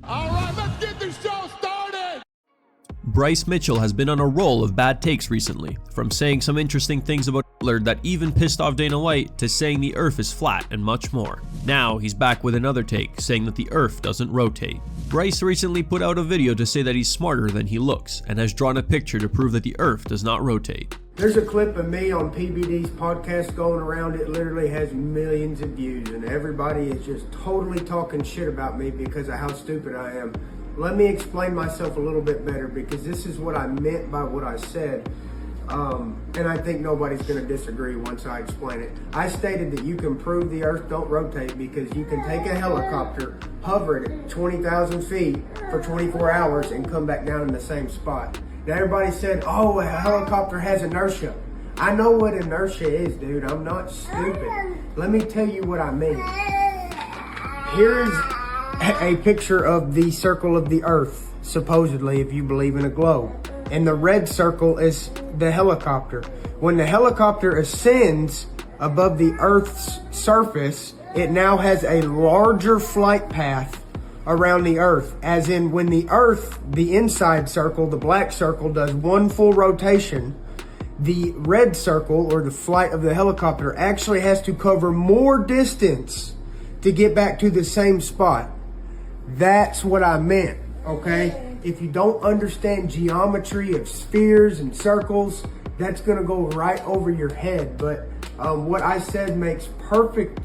All right, let's get this show started! Bryce Mitchell has been on a roll of bad takes recently, from saying some interesting things about Hitler that even pissed off Dana White to saying the earth is flat and much more. Now he's back with another take, saying that the earth doesn't rotate. Bryce recently put out a video to say that he's smarter than he looks, and has drawn a picture to prove that the earth does not rotate. There's a clip of me on PBD's podcast going around. It literally has millions of views, and everybody is just totally talking shit about me because of how stupid I am. Let me explain myself a little bit better, because this is what I meant by what I said. And I think nobody's going to disagree once I explain it. I stated that you can prove the earth don't rotate because you can take a helicopter, hover it at 20,000 feet for 24 hours and come back down in the same spot. Now everybody said, oh, a helicopter has inertia. I know what inertia is, dude. I'm not stupid. Let me tell you what I mean. Here is a picture of the circle of the earth, supposedly, if you believe in a globe. And the red circle is the helicopter. When the helicopter ascends above the earth's surface, it now has a larger flight path around the earth, as in when the earth, the inside circle, the black circle, does one full rotation, the red circle, or the flight of the helicopter, actually has to cover more distance to get back to the same spot. That's what I meant, okay? If you don't understand geometry of spheres and circles, that's gonna go right over your head. But what I said makes perfect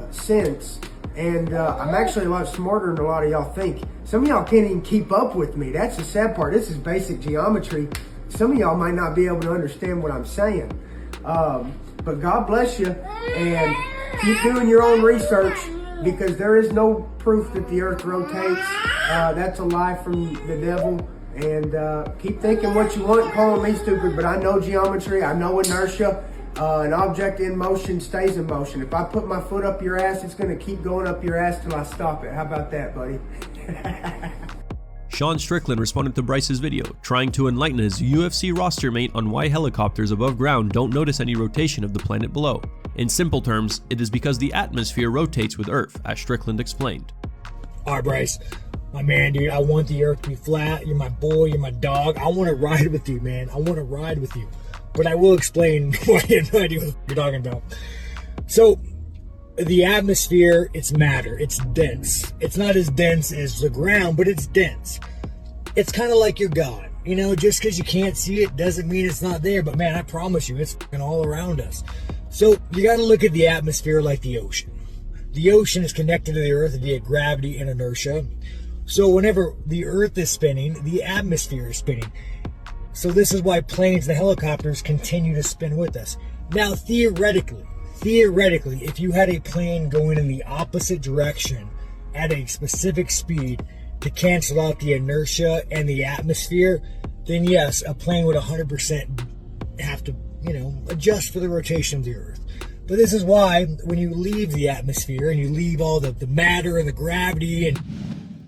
sense. And I'm actually a lot smarter than a lot of y'all think. Some of y'all can't even keep up with me. That's the sad part. This is basic geometry. Some of y'all might not be able to understand what I'm saying. But God bless you. And keep doing your own research, because there is no proof that the earth rotates. That's a lie from the devil. And keep thinking what you want, calling me stupid, but I know geometry, I know inertia. An object in motion stays in motion. If I put my foot up your ass, it's going to keep going up your ass till I stop it. How about that, buddy? Sean Strickland responded to Bryce's video, trying to enlighten his UFC roster mate on why helicopters above ground don't notice any rotation of the planet below. In simple terms, it is because the atmosphere rotates with Earth, as Strickland explained. All right, Bryce, my man, dude, I want the earth to be flat. You're my boy, you're my dog. I want to ride with you, man. I want to ride with you. But I will explain why you have no idea what you're talking about. So, the atmosphere, it's matter. It's dense. It's not as dense as the ground, but it's dense. It's kind of like your God. You know, just because you can't see it doesn't mean it's not there. But man, I promise you, it's fucking all around us. So, you got to look at the atmosphere like the ocean. The ocean is connected to the earth via gravity and inertia. So, whenever the earth is spinning, the atmosphere is spinning. So this is why planes and helicopters continue to spin with us. Now, theoretically, if you had a plane going in the opposite direction at a specific speed to cancel out the inertia and the atmosphere, then yes, a plane would 100% have to, adjust for the rotation of the earth. But this is why when you leave the atmosphere and you leave all the matter and the gravity and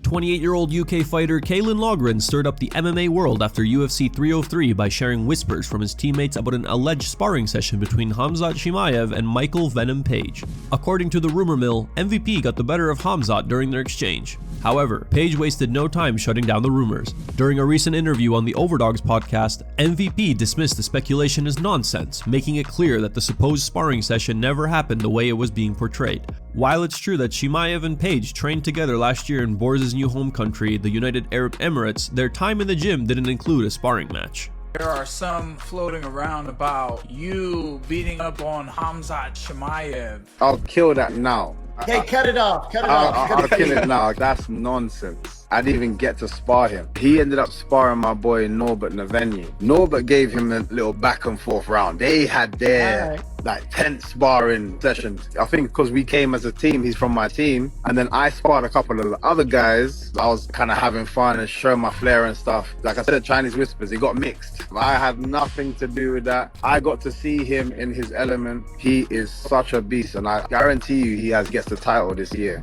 28-year-old UK fighter Kalen Logren stirred up the MMA world after UFC 303 by sharing whispers from his teammates about an alleged sparring session between Khamzat Chimaev and Michael "Venom" Page. According to the rumor mill, MVP got the better of Khamzat during their exchange. However, Page wasted no time shutting down the rumors. During a recent interview on the Overdogs podcast, MVP dismissed the speculation as nonsense, making it clear that the supposed sparring session never happened the way it was being portrayed. While it's true that Chimaev and Page trained together last year in Borz's new home country, the United Arab Emirates, their time in the gym didn't include a sparring match. There are some floating around about you beating up on Khamzat Chimaev. I'll kill that now. Hey, cut it off. I'll kill it now. That's nonsense. I didn't even get to spar him. He ended up sparring my boy Norbert Navenyi. Norbert gave him a little back and forth round. They had their like 10 sparring sessions. I think because we came as a team, he's from my team. And then I sparred a couple of the other guys. I was kind of having fun and showing my flair and stuff. Like I said, Chinese whispers, it got mixed. I had nothing to do with that. I got to see him in his element. He is such a beast, and I guarantee you he gets the title this year.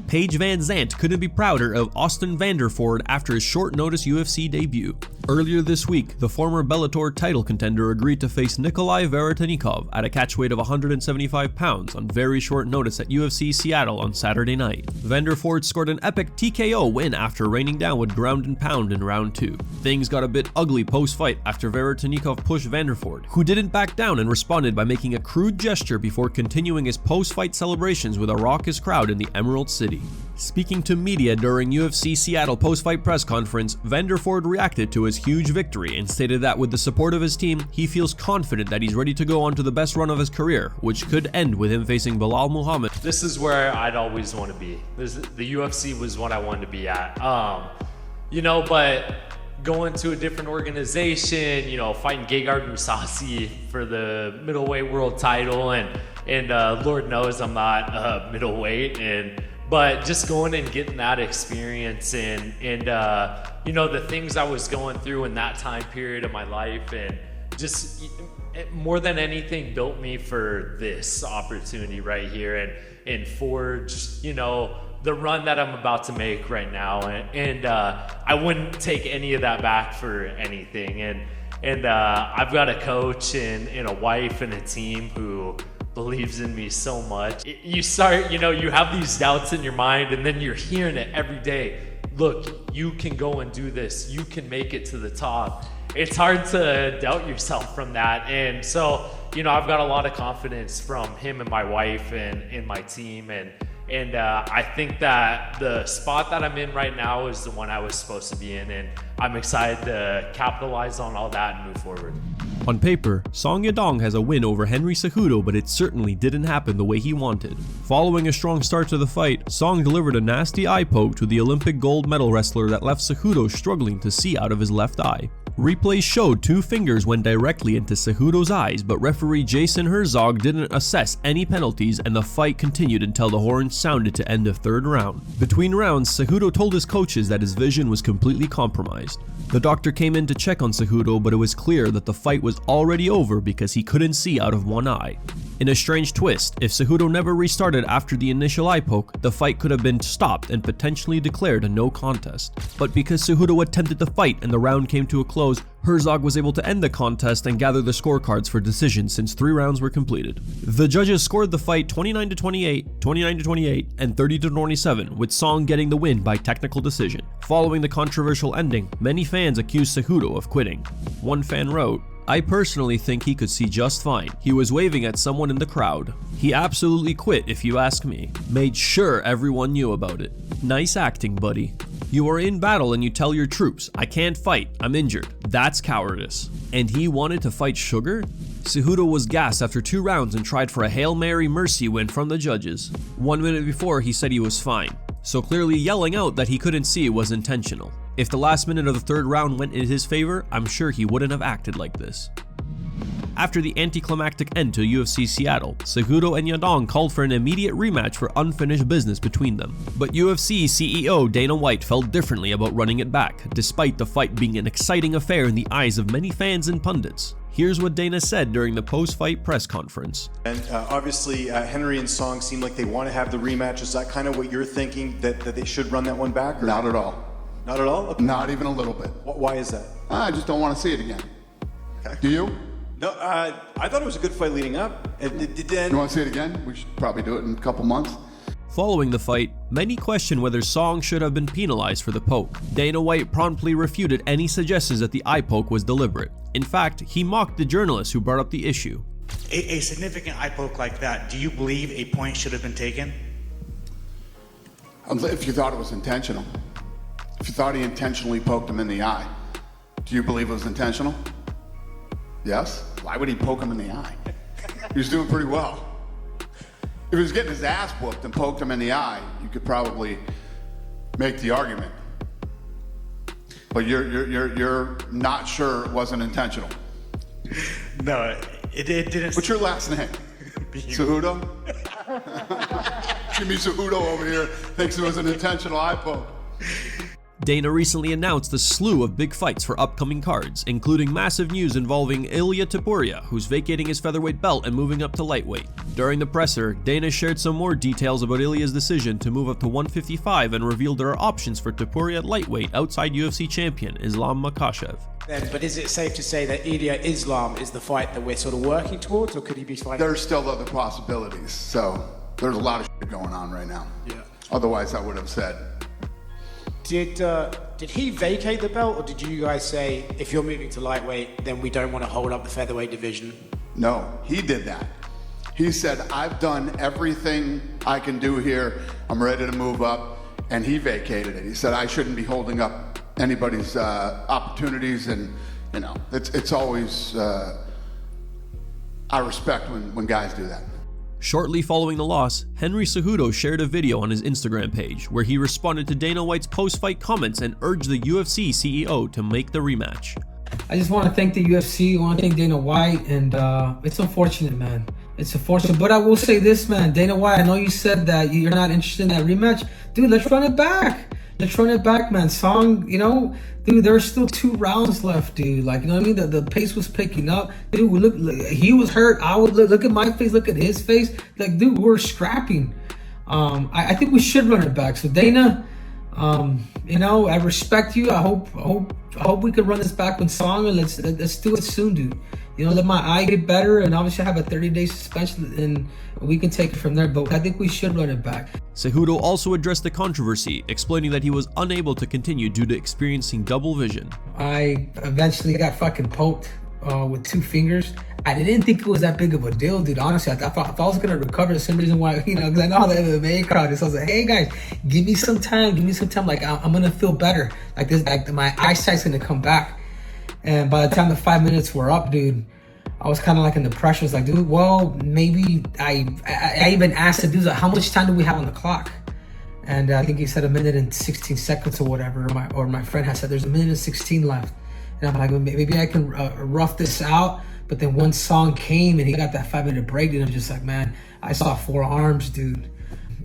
Paige Van Zandt couldn't be prouder of Austin Vanderford after his short-notice UFC debut. Earlier this week, the former Bellator title contender agreed to face Nikolai Veretennikov at a catchweight of 175 pounds on very short notice at UFC Seattle on Saturday night. Vanderford scored an epic TKO win after raining down with ground and pound in round 2. Things got a bit ugly post-fight after Veretennikov pushed Vanderford, who didn't back down and responded by making a crude gesture before continuing his post-fight celebrations with a raucous crowd in the Emerald City. Speaking to media during UFC Seattle post-fight press conference, Vanderford reacted to his huge victory and stated that with the support of his team, he feels confident that he's ready to go on to the best run of his career, which could end with him facing Belal Muhammad. This is where I'd always want to be. The UFC was what I wanted to be at. But going to a different organization, fighting Gegard Mousasi for the middleweight world title, and Lord knows I'm not middleweight, but just going and getting that experience and the things I was going through in that time period of my life, and just more than anything built me for this opportunity right here and for just, the run that I'm about to make right now. And I wouldn't take any of that back for anything. And I've got a coach and a wife and a team who believes in me so much. You start, you have these doubts in your mind, and then you're hearing it every day. Look, you can go and do this. You can make it to the top. It's hard to doubt yourself from that. And so, I've got a lot of confidence from him and my wife and my team. And I think that the spot that I'm in right now is the one I was supposed to be in. And I'm excited to capitalize on all that and move forward. On paper, Song Yadong has a win over Henry Cejudo, but it certainly didn't happen the way he wanted. Following a strong start to the fight, Song delivered a nasty eye poke to the Olympic gold medal wrestler that left Cejudo struggling to see out of his left eye. Replays showed 2 fingers went directly into Cejudo's eyes, but referee Jason Herzog didn't assess any penalties, and the fight continued until the horn sounded to end the 3rd round. Between rounds, Cejudo told his coaches that his vision was completely compromised. The doctor came in to check on Cejudo, but it was clear that the fight was already over because he couldn't see out of one eye. In a strange twist, if Cejudo never restarted after the initial eye poke, the fight could have been stopped and potentially declared a no contest. But because Cejudo attempted to fight and the round came to a close, Herzog was able to end the contest and gather the scorecards for decision since 3 rounds were completed. The judges scored the fight 29-28, 29-28, and 30-27, with Song getting the win by technical decision. Following the controversial ending, many fans accused Cejudo of quitting. One fan wrote, "I personally think he could see just fine. He was waving at someone in the crowd. He absolutely quit if you ask me. Made sure everyone knew about it. Nice acting, buddy. You are in battle and you tell your troops, I can't fight, I'm injured. That's cowardice. And he wanted to fight Sugar?" Cejudo was gassed after 2 rounds and tried for a Hail Mary mercy win from the judges. 1 minute before, he said he was fine. So clearly yelling out that he couldn't see was intentional. If the last minute of the 3rd round went in his favor, I'm sure he wouldn't have acted like this. After the anticlimactic end to UFC Seattle, Cejudo and Yadong called for an immediate rematch for unfinished business between them. But UFC CEO Dana White felt differently about running it back, despite the fight being an exciting affair in the eyes of many fans and pundits. Here's what Dana said during the post-fight press conference. And obviously, Henry and Song seem like they want to have the rematch. Is that kind of what you're thinking, that they should run that one back? Or? Not at all. Not at all? Okay. Not even a little bit. Why is that? I just don't want to see it again. Okay. Do you? No, I thought it was a good fight leading up. You want to see it again? We should probably do it in a couple months. Following the fight, many questioned whether Song should have been penalized for the poke. Dana White promptly refuted any suggestions that the eye poke was deliberate. In fact, he mocked the journalist who brought up the issue. A significant eye poke like that, do you believe a point should have been taken? If you thought it was intentional. If you thought he intentionally poked him in the eye, do you believe it was intentional? Yes? Why would he poke him in the eye? He was doing pretty well. If he was getting his ass whooped and poked him in the eye, you could probably make the argument. But you're not sure it wasn't intentional. No, it didn't. What's your last name? Cejudo? Jimmy Cejudo over here thinks it was an intentional eye poke. Dana recently announced a slew of big fights for upcoming cards, including massive news involving Ilia Topuria, who's vacating his featherweight belt and moving up to lightweight. During the presser, Dana shared some more details about Ilia's decision to move up to 155 and revealed there are options for Topuria at lightweight outside UFC champion Islam Makhachev. But is it safe to say that Ilia Islam is the fight that we're sort of working towards, or could he be fighting? There's still other possibilities, so there's a lot of shit going on right now. Yeah. Otherwise, I would have said. Did he vacate the belt, or did you guys say, if you're moving to lightweight, then we don't want to hold up the featherweight division? No, he did that. He said, I've done everything I can do here. I'm ready to move up. And he vacated it. He said, I shouldn't be holding up anybody's opportunities. And, you know, it's always, I respect when guys do that. Shortly following the loss, Henry Cejudo shared a video on his Instagram page where he responded to Dana White's post-fight comments and urged the UFC CEO to make the rematch. I just want to thank the UFC, I want to thank Dana White, and it's unfortunate, man. It's unfortunate, but I will say this, man. Dana White, I know you said that you're not interested in that rematch. Dude, let's run it back. Let's run it back, man. Song, you know, dude, there's still 2 rounds left, dude. Like, you know what I mean? The pace was picking up. Dude, look, he was hurt. I would look at my face, look at his face. Like, dude, we're scrapping. I think we should run it back. So, Dana, you know, I respect you. I hope we can run this back with Song, and let's do it soon, dude. You know, let my eye get better, and obviously have a 30-day suspension, and we can take it from there. But I think we should run it back. Cejudo also addressed the controversy, explaining that he was unable to continue due to experiencing double vision. I eventually got fucking poked with 2 fingers. I didn't think it was that big of a deal, dude. Honestly, I thought I was gonna recover. The same reason why, you know, because I know how the MMA crowd is. So I was like, hey guys, give me some time. Like I'm gonna feel better. Like this, like my eyesight's gonna come back. And by the time the 5 minutes were up, dude, I was kind of like in the pressure. I was like, dude, well, maybe I even asked the dude, like, how much time do we have on the clock? And I think he said 1 minute and 16 seconds or whatever. Or my friend had said there's 1 minute and 16 left. And I'm like, well, maybe I can rough this out. But then one Song came and he got that 5-minute break, and I'm just like, man, I saw 4 arms, dude.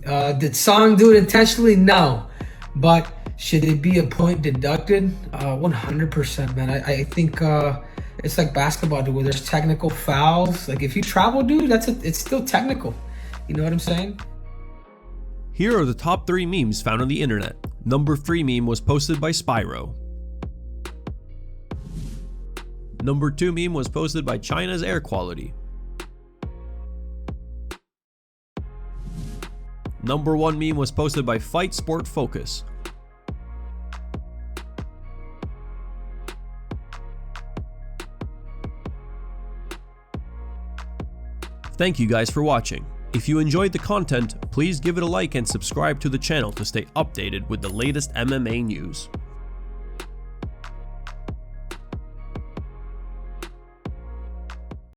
Did Song do it intentionally? No. But should it be a point deducted? 100%, man. I think it's like basketball, dude, where there's technical fouls. Like if you travel, dude, it's still technical. You know what I'm saying? Here are the top 3 memes found on the internet. Number 3 meme was posted by Spyro. Number 2 meme was posted by China's Air Quality. Number 1 meme was posted by Fight Sport Focus. Thank you guys for watching. If you enjoyed the content, please give it a like and subscribe to the channel to stay updated with the latest MMA news.